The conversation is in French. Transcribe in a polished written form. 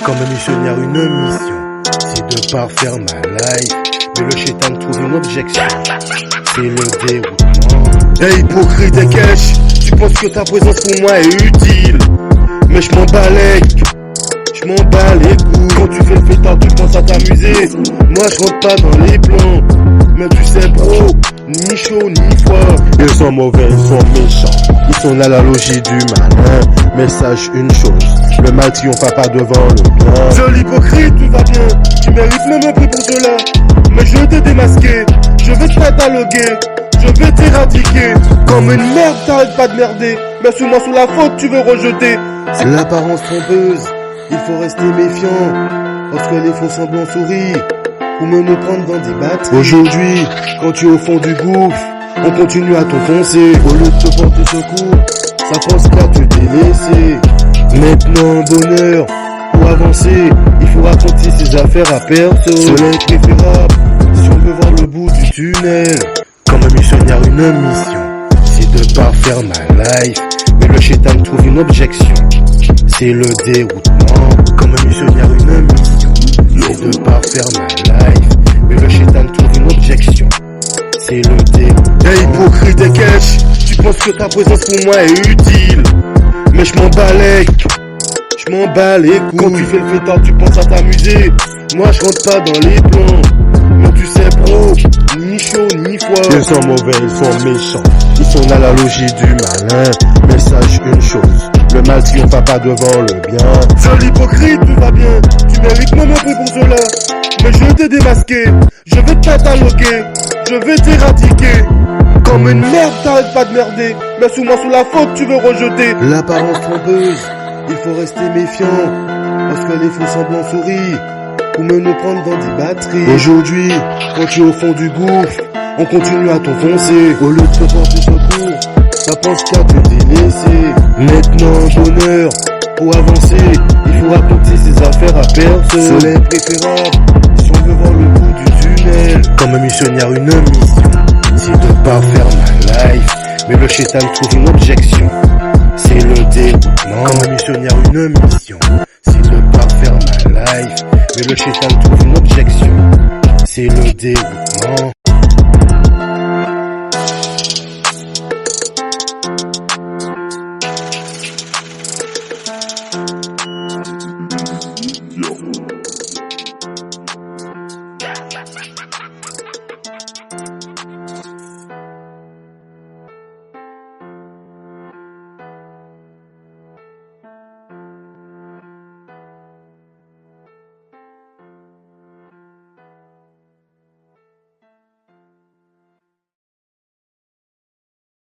Comme un missionnaire, une mission, c'est de parfaire ma life. Mais le shaitan trouve une objection, c'est le déroutement. Hey hypocrite et cash, tu penses que ta présence pour moi est utile. Mais je m'en bats les couilles. Quand tu fais le fêtard, tu penses à t'amuser. Moi je rentre pas dans les plans. Mais tu sais bro, ni chaud ni froid. Ils sont mauvais, ils sont méchants. Ils sont là la logique du malin. Mais sache une chose, le mal triomphe pas devant le bien. Joli hypocrite, tu vas bien. Tu mérites même un prix pour cela. Mais je vais te démasquer, je vais te cataloguer, je vais t'éradiquer. Comme une merde, t'arrêtes pas de merder. Mais sous moi, sous la faute, tu veux rejeter. C'est l'apparence trompeuse, il faut rester méfiant. Lorsque les faux semblants sourient, pour me nous prendre dans des battes. Aujourd'hui, quand tu es au fond du gouffre, on continue à t'enfoncer. Au lieu de te porter secours, ça pense qu'à te délaisser. Maintenant, bonheur, pour avancer, il faut raconter ses affaires à personne. Cela est préférable, si on veut voir le bout du tunnel. Comme un missionnaire, une mission, c'est de parfaire ma life. Mais le shaitan trouve une objection, c'est le déroutement. Comme un missionnaire, une mission, c'est de parfaire ma life. Mais le shaitan trouve une objection, c'est le déroutement. Hey hypocrite et cash, tu penses que ta présence pour moi est utile. Mais je m'en bats les couilles. Quand tu fais le fêtard, tu penses à t'amuser. Moi je rentre pas dans les plans. Mais tu sais bro, ni chaud ni froid. Ils sont mauvais, ils sont méchants. Ils sont là la logique du malin. Mais sache une chose, le mal triomphe pas devant le bien. Seul hypocrite, tout va bien. Tu mérites même un prix pour cela. Mais je vais te démasquer, je vais te cataloguer, je vais t'éradiquer. Comme une merde, t'arrêtes pas de merder. Mais sous moi, sous la faute, tu veux rejeter. L'apparence trompeuse, il faut rester méfiant. Lorsque les faux semblants sourient, pour me nous prendre dans des batteries. Aujourd'hui, quand tu es au fond du gouffre, on continue à t'enfoncer. Au lieu de te porter secours, ça pense qu'à te délaisser. Maintenant, bonheur, pour avancer, il faut raconter ses affaires à personne. Cela est préférable, si on veut voir le bout du tunnel. Comme un missionnaire, une mission, c'est de parfaire ma life. Mais le shaitan trouve une objection, c'est le déroutement. Comme un missionnaire, une mission, c'est de parfaire ma life. Mais le shaitan trouve une objection, c'est le déroutement.